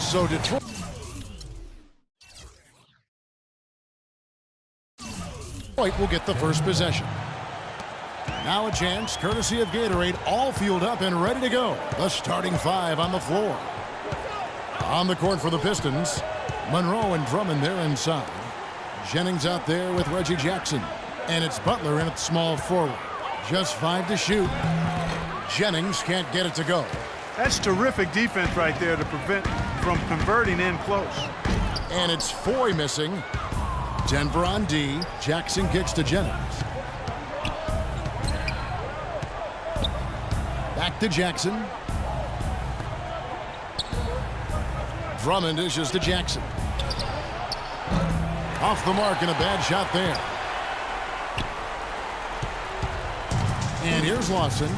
So Detroit will get the first possession. Now a chance, courtesy of Gatorade, all fueled up and ready to go. The starting five on the floor. On the court for the Pistons, Monroe and Drummond there inside. Jennings out there with Reggie Jackson. And it's Butler in at small forward. Just 5 to shoot. Jennings can't get it to go. That's terrific defense right there to prevent from converting in close. And it's Foy missing. Denver on D. Jackson kicks to Jennings. Back to Jackson. Drummond dishes to Jackson. Off the mark and a bad shot there. And here's Lawson.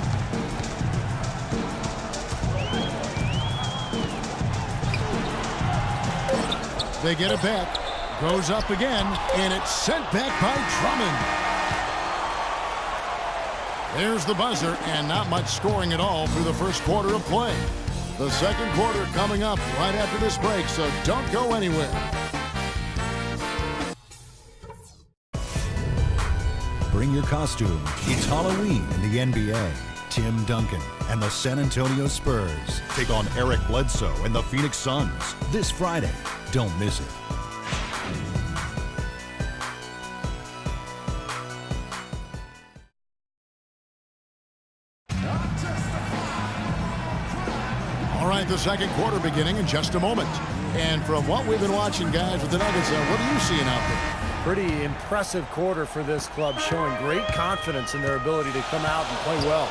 They get it back. Goes up again, and it's sent back by Drummond. There's the buzzer, and not much scoring at all through the first quarter of play. The second quarter coming up right after this break, so don't go anywhere. Bring your costume. It's Halloween in the NBA. Tim Duncan and the San Antonio Spurs take on Eric Bledsoe and the Phoenix Suns this Friday. Don't miss it. All right, the second quarter beginning in just a moment. And from what we've been watching, guys, with the Nuggets, what are you seeing out there? Pretty impressive quarter for this club, showing great confidence in their ability to come out and play well.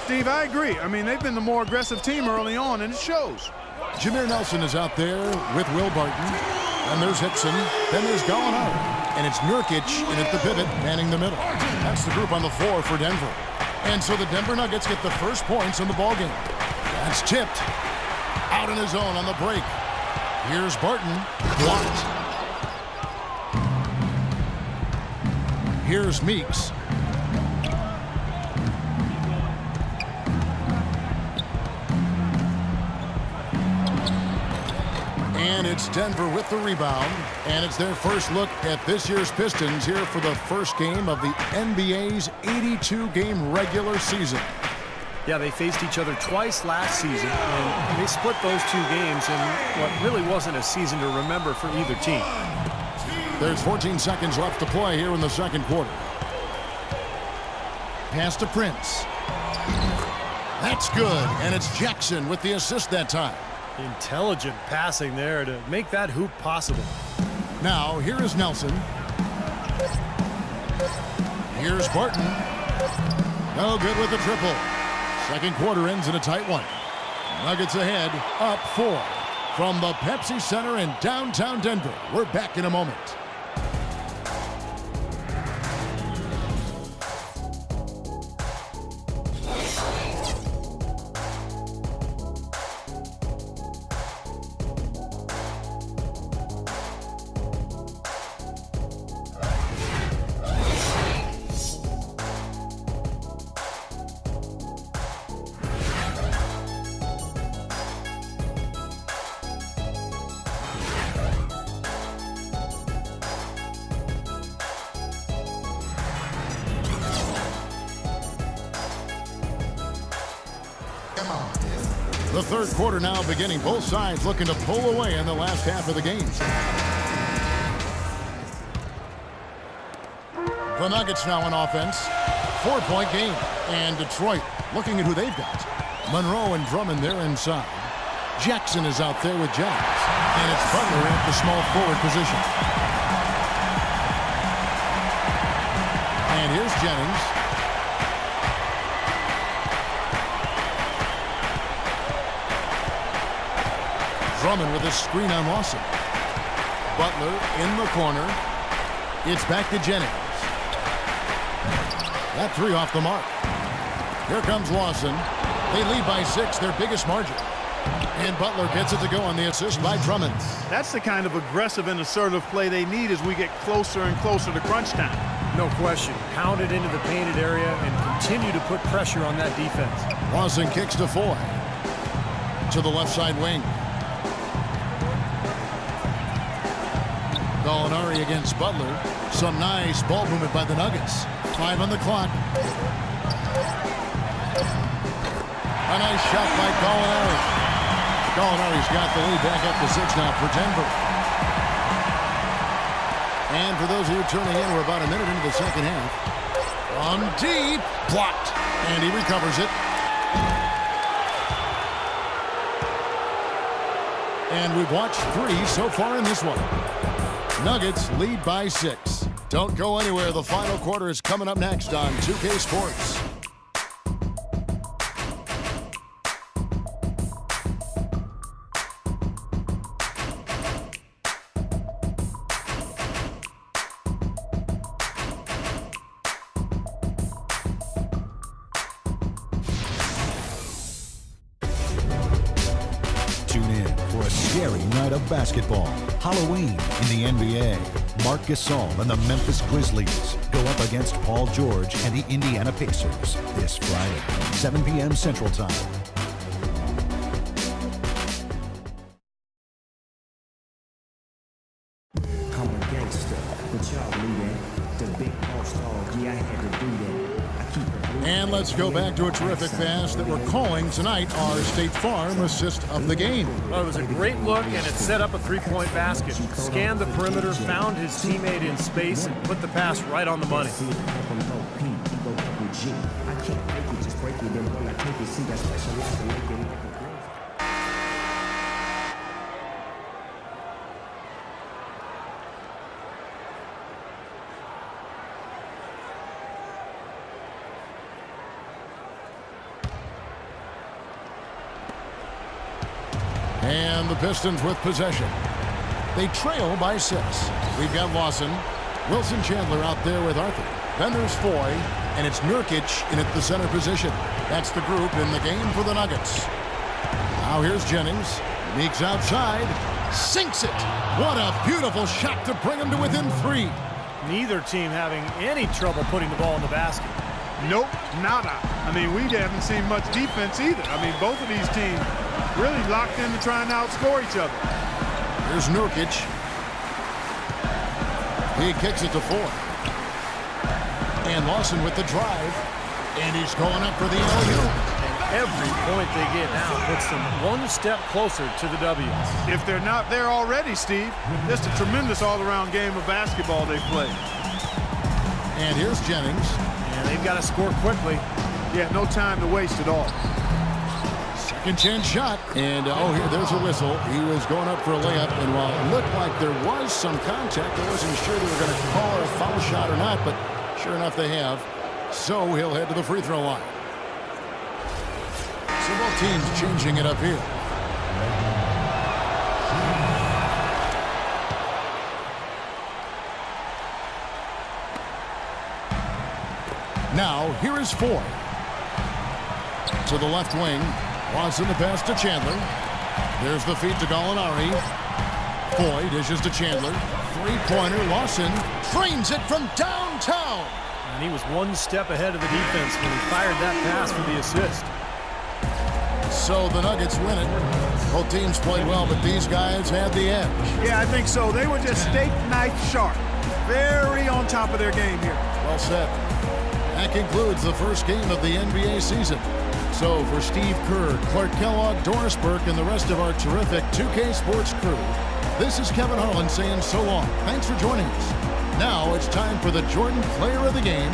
Steve, I agree. I mean, they've been the more aggressive team early on, and it shows. Jameer Nelson is out there with Will Barton. And there's Hickson. Then there's Gallo. And it's Nurkic in at the pivot, manning the middle. That's the group on the floor for Denver. And so the Denver Nuggets get the first points in the ballgame. That's tipped. Out in his own on the break. Here's Barton. Blocked. Here's Meeks. And it's Denver with the rebound. And it's their first look at this year's Pistons here for the first game of the NBA's 82-game regular season. Yeah, they faced each other twice last season, and they split those 2 games in what really wasn't a season to remember for either team. There's 14 seconds left to play here in the second quarter. Pass to Prince. That's good, and it's Jackson with the assist that time. Intelligent passing there to make that hoop possible. Now, here is Nelson. Here's Barton. No good with the triple. Second quarter ends in a tight one. Nuggets ahead, up 4. From the Pepsi Center in downtown Denver. We're back in a moment. The third quarter now beginning. Both sides looking to pull away in the last half of the game. The Nuggets now on offense. 4-point game. And Detroit looking at who they've got. Monroe and Drummond there inside. Jackson is out there with Jennings. And it's Butler at the small forward position. And here's Jennings. Drummond with a screen on Lawson. Butler in the corner. It's back to Jennings. That 3 off the mark. Here comes Lawson. They lead by 6, their biggest margin. And Butler gets it to go on the assist by Drummond. That's the kind of aggressive and assertive play they need as we get closer and closer to crunch time. No question. Pound it into the painted area and continue to put pressure on that defense. Lawson kicks to Foy. To the left side wing. Gallinari against Butler. Some nice ball movement by the Nuggets. 5 on the clock. A nice shot by Gallinari. Gallinari's got the lead back up to 6 now for Denver. And for those of you tuning in, we're about a minute into the second half. On deep, blocked, and he recovers it. And we've watched 3 so far in this one. Nuggets lead by 6. Don't go anywhere. The final quarter is coming up next on 2K Sports. Of basketball. Halloween in the NBA. Marc Gasol and the Memphis Grizzlies go up against Paul George and the Indiana Pacers this Friday, 7 p.m. Central Time. I'm a gangster, but y'all knew that. The big boss dog, yeah, I had to do that. And let's go back to a terrific pass that we're calling tonight our State Farm assist of the game. Well, it was a great look, and it set up a three-point basket. Scanned the perimeter, found his teammate in space, and put the pass right on the money. And the Pistons with possession. They trail by 6. We've got Lawson. Wilson Chandler out there with Arthur. Then there's Foy, and it's Nurkic in at the center position. That's the group in the game for the Nuggets. Now here's Jennings. Meeks outside. Sinks it. What a beautiful shot to bring him to within 3. Neither team having any trouble putting the ball in the basket. Nope, nada. I mean, we haven't seen much defense either. I mean, both of these teams really locked in to try and outscore each other. Here's Nurkic. He kicks it to Foy. And Lawson with the drive. And he's going up for the alley-oop. And every point they get now puts them one step closer to the W. If they're not there already, Steve, just a tremendous all-around game of basketball they play. And here's Jennings. And they've got to score quickly. Yeah, no time to waste at all. Second chance shot. And, here, there's a whistle. He was going up for a layup. And while it looked like there was some contact, I wasn't sure they were going to call a foul shot or not, but sure enough they have. So he'll head to the free throw line. So both teams changing it up here. Now, here is Foy. To the left wing. Watson the pass to Chandler. There's the feed to Gallinari. Foy dishes to Chandler. Three-pointer. Lawson frames it from downtown. And he was one step ahead of the defense when he fired that pass for the assist. So the Nuggets win it. Both teams played well, but these guys had the edge. Yeah, I think so. They were just steak knife sharp. Very on top of their game here. Well said. That concludes the first game of the NBA season. So for Steve Kerr, Clark Kellogg, Doris Burke, and the rest of our terrific 2K Sports crew, this is Kevin Harlan saying so long. Thanks for joining us. Now it's time for the Jordan Player of the Game,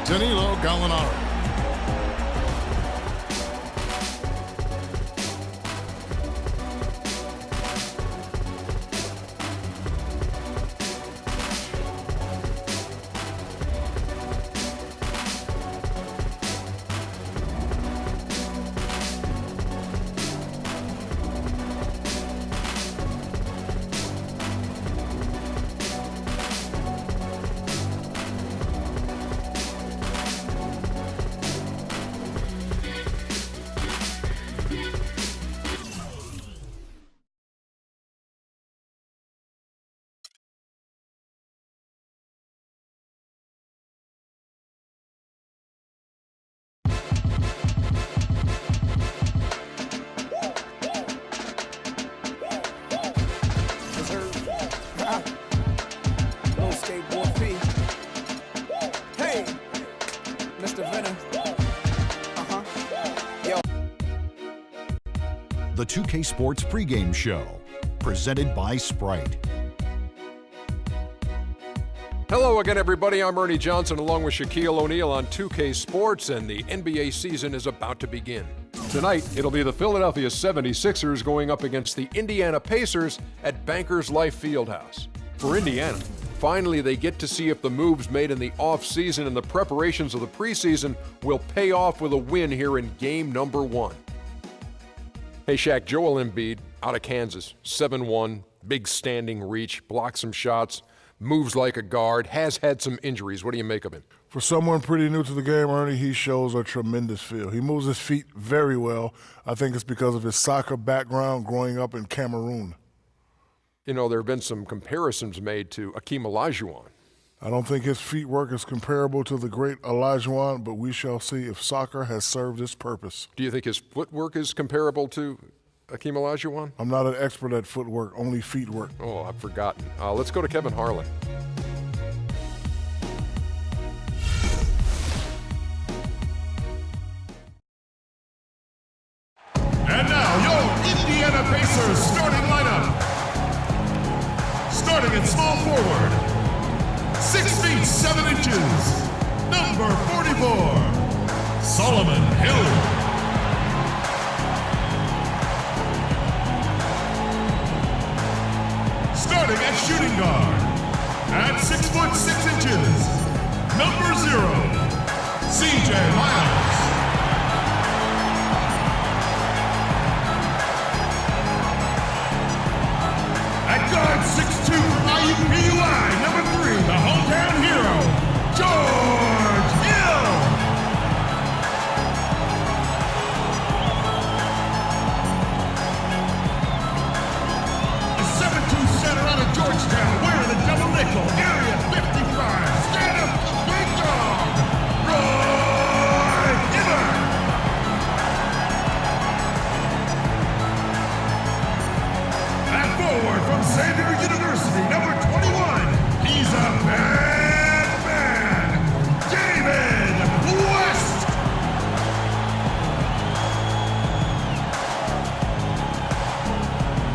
Danilo Gallinari. the 2K Sports pregame show, presented by Sprite. Hello again, everybody. I'm Ernie Johnson along with Shaquille O'Neal on 2K Sports, and the NBA season is about to begin. Tonight, it'll be the Philadelphia 76ers going up against the Indiana Pacers at Bankers Life Fieldhouse. For Indiana, finally they get to see if the moves made in the offseason and the preparations of the preseason will pay off with a win here in game number 1. Hey, Shaq, Joel Embiid out of Kansas, 7'1", big standing reach, blocks some shots, moves like a guard, has had some injuries. What do you make of him? For someone pretty new to the game, Ernie, he shows a tremendous feel. He moves his feet very well. I think it's because of his soccer background growing up in Cameroon. You know, there have been some comparisons made to Akeem Olajuwon. I don't think his feet work is comparable to the great Olajuwon, but we shall see if soccer has served its purpose. Do you think his footwork is comparable to Akeem Olajuwon? I'm not an expert at footwork, only feet work. Oh, I've forgotten. Let's go to Kevin Harlan. And now, your Indiana Pacers starting lineup. Starting at small forward, 6 feet 7 inches, number 44, Solomon Hill. Starting at shooting guard, at 6 foot 6 inches, number 0, C.J. Miles. At guard 6'2", IUPUI, number 3, the hometown hero, George Hill. The 7'2" center out of Georgetown, wearing a double nickel, area 55. Stand up, big dog, Roy Hibbert. At forward from Xavier University, number 21, he's a bad man, David West.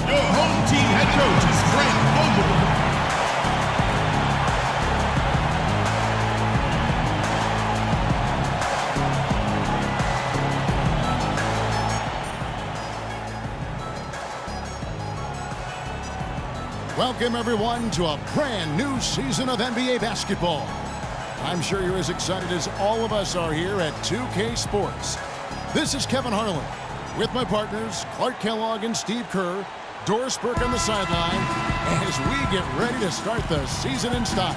Your home team head coach is Frank Vogel. Welcome, everyone, to a brand new season of NBA basketball. I'm sure you're as excited as all of us are here at 2K Sports. This is Kevin Harlan with my partners, Clark Kellogg and Steve Kerr, Doris Burke on the sideline, as we get ready to start the season in style.